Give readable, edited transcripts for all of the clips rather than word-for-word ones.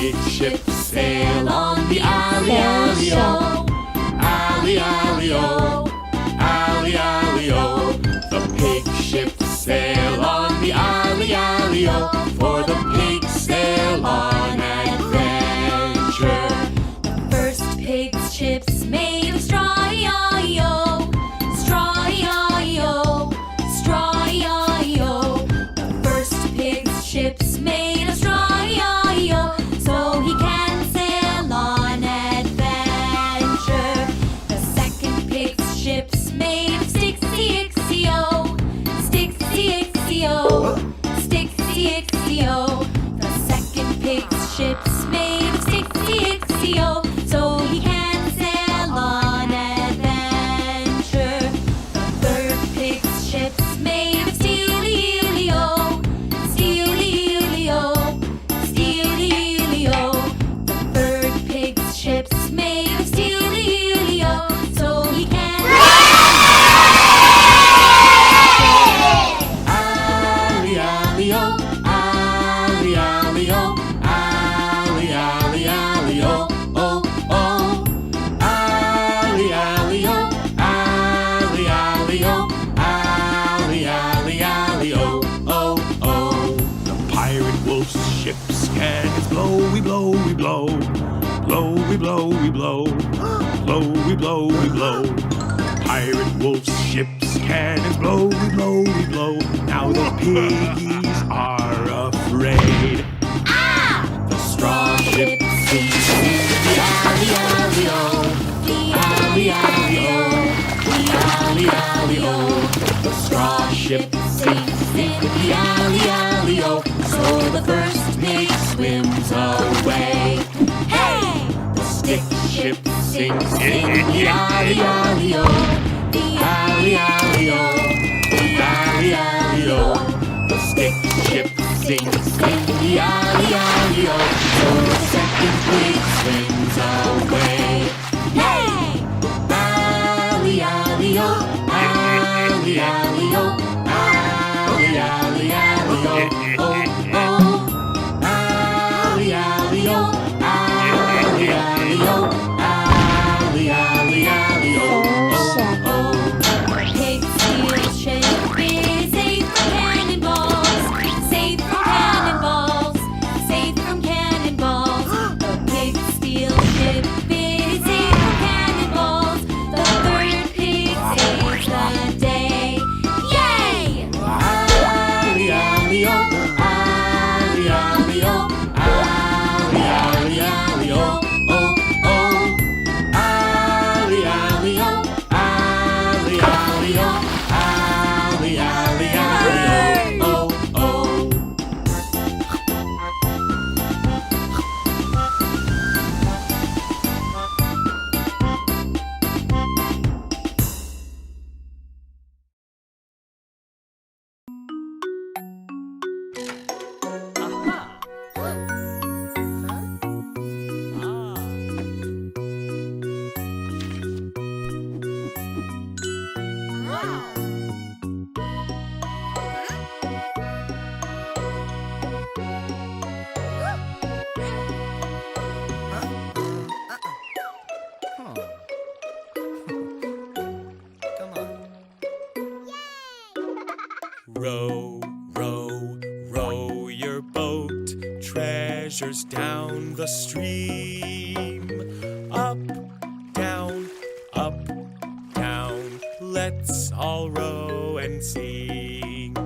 pig ships sail on the alley-alley-o. Alley-alley-o, alley-alley-o. The pig ships sail on the alley-alley-o, for the pigs sail on adventure. The first pig's ships made of straw, E-I-E-O. Straw, E-I-E-O. Straw, E-I-E-O. The first pig's ships made of straw, E-I-E-O, so he can sail on adventure. The second pig's ships made of sticks, E-I-X-E-O. Sticks, E-I-X-E-O. Sticks, E-I-X-E-O. The second pig's ships made of sticks, E-I-X-E-O, so he can sail on adventure. The third pig's ships made of steel, E-I-E-O. Steel, E-I-E-O. Steel, E-I-E-O. The third pig's ships made of steel, E-I-E-O, so he can Alley-alley-o, alley-alley-o, alley-alley-alley-o, oh, oh. Alley-alley-o, alley-alley-o, alley-alley-alley-o, oh, oh. The pirate wolf's ship's cannons blow, we blow, we blow. Blow, we blow, we blow. Blow, we blow, we blow. Pirate wolf's ship's cannons blow, we blow, we blow. Now the piggies are afraid. The straw ship sinks in the alley-alley-o. The alley-alley-o. The alley-alley-o. The straw ship sinks in the alley-alley-o, so the first pig swims away. Hey! The stick ship sinks in the alley-alley-o. The alley-alley-o. The alley-alley-o. The stick ship sinks in the alley-alley-o, so the second pig swims away. Hey! Alley-alley-o. Alley-alley-o. Alley-alley-alley-o, oh, oh. Alley-alley-o. Alley-alley-o. Alley-alley-alley-o, oh, oh. Pig's steel ship is safe from cannonballs. Safe from cannonballs. Safe from cannonballs. The pig's steel ship is safe from cannonballs. The third pig saves the day. Yay! Alley-alley-o, alley-alley-o, alley-alley-alley-o, oh, oh. Alley-alley-o, alley-alley-o, alley-alley-alley-o, oh, oh. Row, row, row your boat, treasures down the stream. Up, down, let's all row and sing.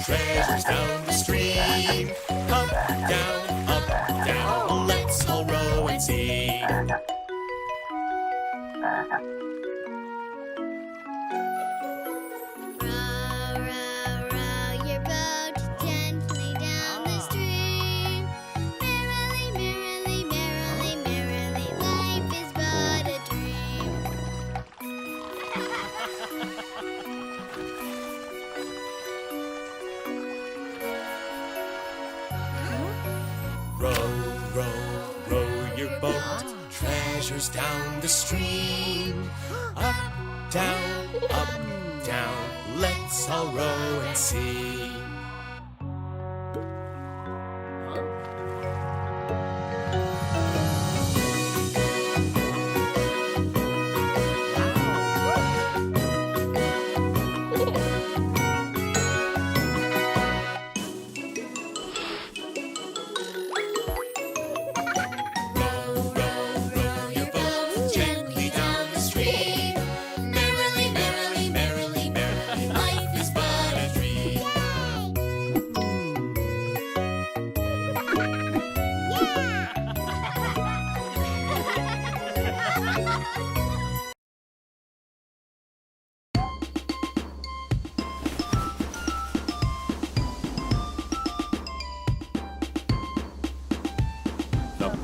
Treasures down the stream. Up, down, let's all row and sing. Merrily, merrily, merrily, merrily, life is but a dream. treasures down the stream. Up, down, let's all row and see.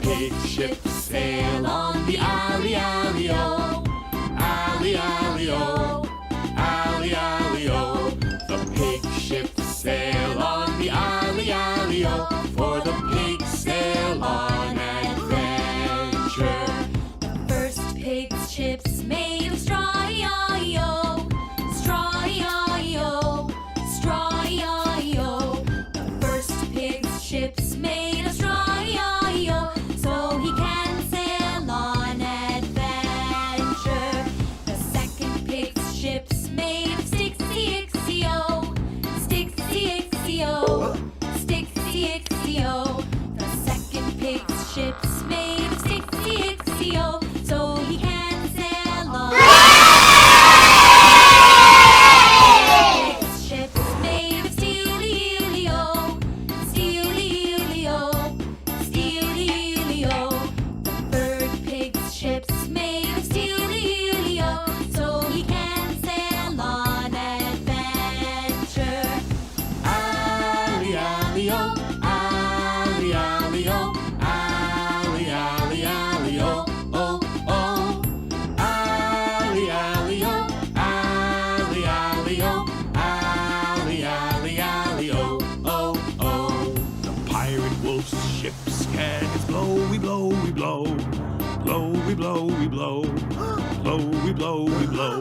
Big ships sail on the alley, alley-o, alley, alley-o, alley, alley-o. The pig ships sail on the alley, alley-o, for the pigs sail on adventure. The first pig's ships made of straw, E-I-E-O, straw, E-I-E-O, straw, E-I-E-O. The first pig's ships made of straw, E-I-E-O, so he can sail on adventure. The second pig's ship's made of sticks, E-I-X-E-O, sticks, E-I-X-E-O, sticks, E-I-X-E-O. The second pig's ship's made of sticks, E-I-X-E-O, so he can sail on. Pig's ship's made of steel, E-I-E-O, steel, E-I-E-O, steel, E-I-E-O. The third pig's ship's made of steel, E-I-E-O, so he can sail on adventure. Alley, alley-o, alley, alley-o, alley, alley, alley-o, oh, oh. Alley, alley-o, alley, alley-o, alley, alley, alley-o, oh, oh. The pirate wolf's ship's cannons blow, we blow, we blow. Blow, we blow, we blow. Blow, we blow, we blow.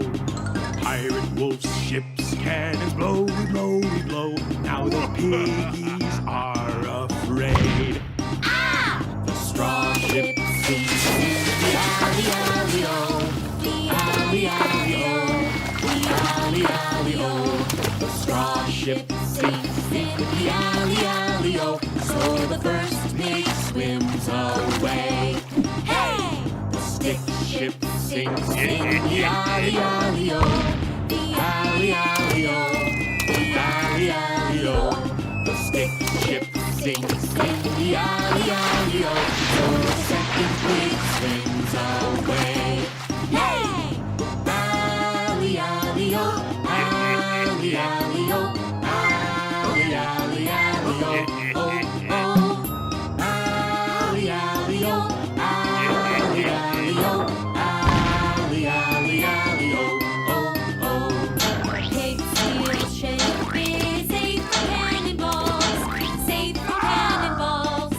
Pirate wolf's ship's cannons blow, we blow, we blow. Now the piggies are afraid. The straw ship sinks in the alley, alley-o, alley, alley-o, alley, alley-o. The straw ship sinks in the alley, alley-o, so the first pig swims away. Hey! The stick ship sinks in the alley, alley-o, alley, alley-o, alley, alley-o. The stick ship sinks in the alley, alley-o, so the second pig swims away. Hey! Alley, alley-o, alley, alley-o, alley, alley, alley-o, oh, oh. Alley, alley-o, alley, alley-o, alley, alley, alley-o, oh, oh. Pig's steel ship is safe from cannonballs, safe from cannonballs,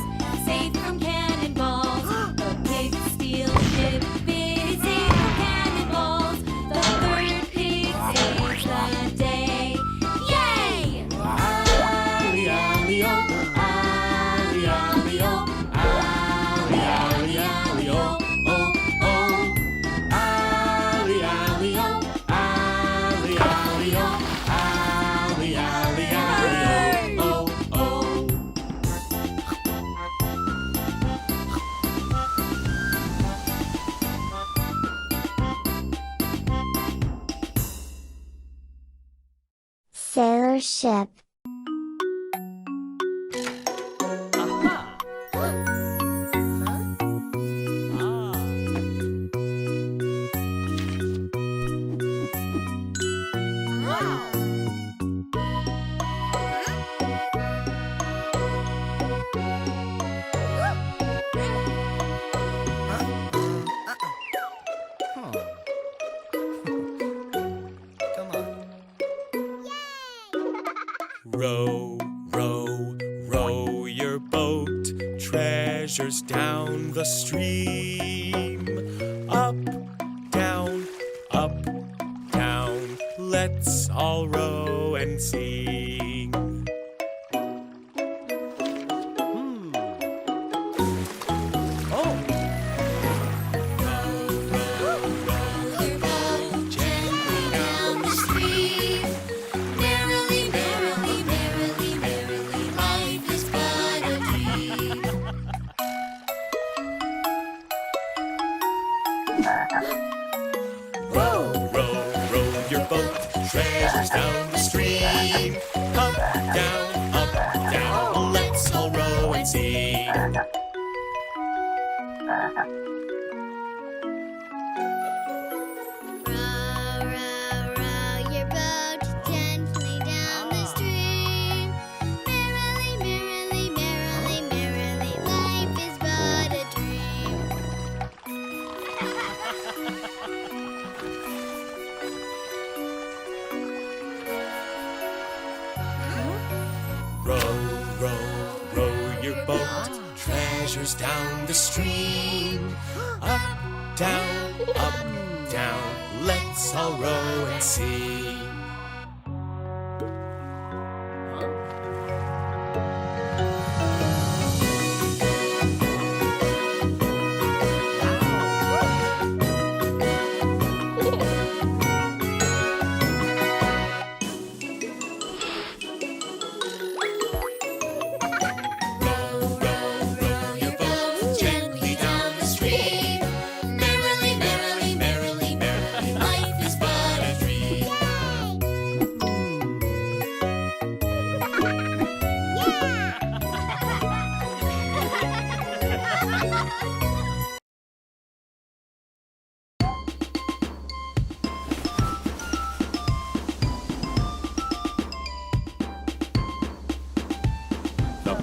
safe from cannonballs. The pig's steel ship is safe from cannonballs. The third pig saves the day. Yay! Alley, alley-o, alley, alley-o, alley, alley, alley-o, oh, oh. Alley, alley-o, alley, alley-o, alley, alley, alley-o, oh, oh. Sailor ship. Row, row, row your boat, treasures down the stream. let's all row and sing. Treasures down the stream. Up, down, let's all row and sing. Row, row, row your boat gently down the stream. Merrily, merrily, merrily, merrily, life is but a dream. Row your boat, treasures down the stream. Up, down, let's all row and sing.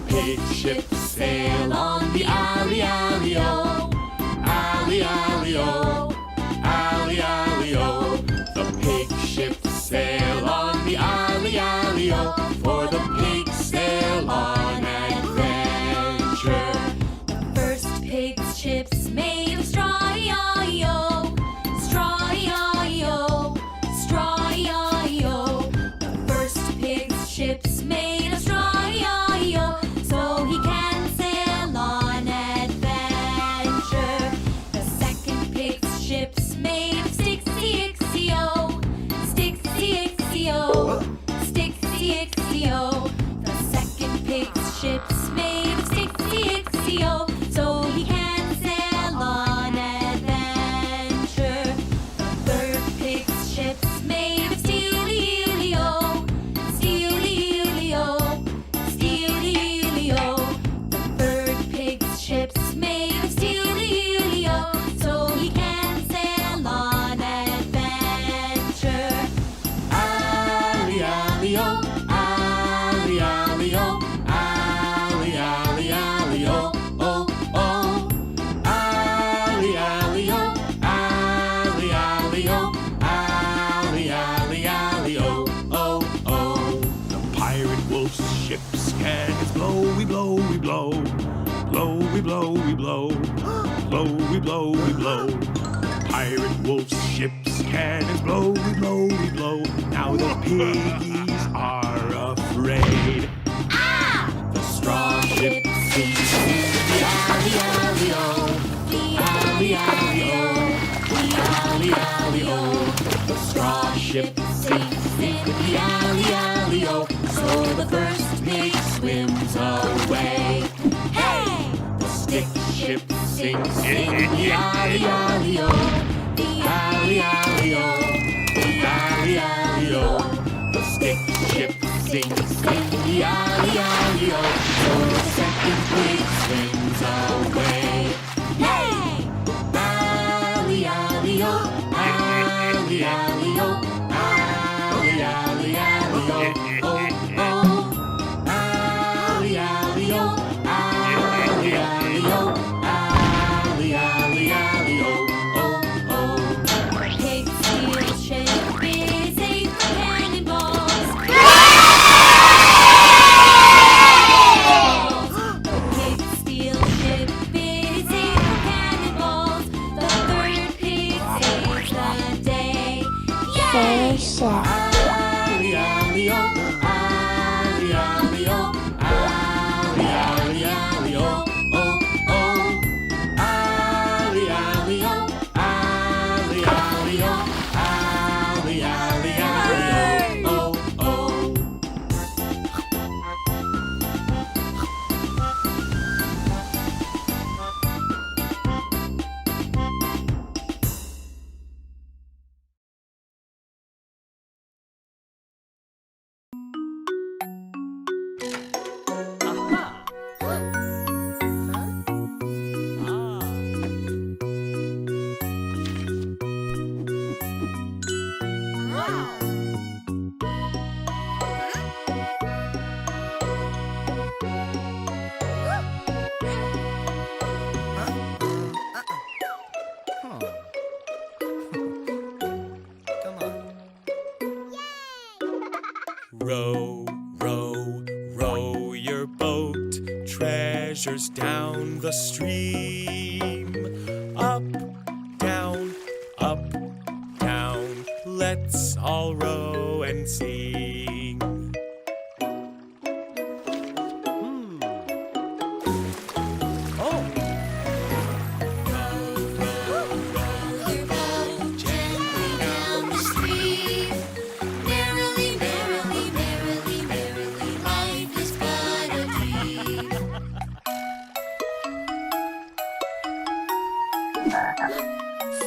Big ships sail on the alley, alley-o, alley, alley-o, alley, alley-o. The pig ships sail on the alley, alley-o, for the pigs sail on adventure. The first pig's ships made of straw, E-I-E-O, straw, E-I-E-O, straw, E-I-E-O. The first pig's ships made of straw, E-I-E-O, so he can sail on adventure. The second pig's ship's made of sticks, E-Ix-E-O, sticks, E-Ix-E-O, sticks, E-Ix-E-O. The second pig's ship's made of sticks, E-Ix-E-O, so he can sail on adventure. The third pig's ship's made of steel, E-I-E-O, steel, E-I-E-O, steel, E-I-E-O. The third pig's ship's made of steel, E-I-E-O, so he can sail on adventure. Alley, alley-o, alley, alley-o, alley, alley, alley-o, oh, oh. Alley, alley-o, alley, alley-o, alley, alley, alley-o, oh, oh. The pirate wolf's ship's cannons blow, we blow, we blow. Blow, we blow, we blow. Blow, we blow, we blow. Pirate wolf's ship's cannons blow, we blow, we blow. Now the piggies are afraid. The straw ship sinks in the alley, alley-o, the alley, alley-o, the alley, alley-o. The straw ship sinks in the alley, alley-o, so the first pig swims away. Hey! The stick ship sinks in the alley, alley-o, the alley, alley-o, the alley, alley-o. The stick ship sinks in the alley, alley-o, so the second pig swims away. Hey! Alley, alley-o, alley, alley-o, alley, alley, alley-o, oh, oh. Alley, alley-o, alley, alley-o, alley, alley, alley-o, oh, oh. Pig's heel shape is a cannonballs. Row, row, row your boat, treasures down the stream. Up, down, let's all row and sing. Your boat gently down the stream. Merrily, merrily, merrily, merrily, life is but a dream.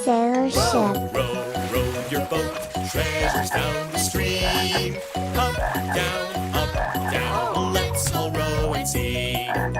Sailor ship. Row, row your boat, treasures down the stream. Up, down, let's all row and sing.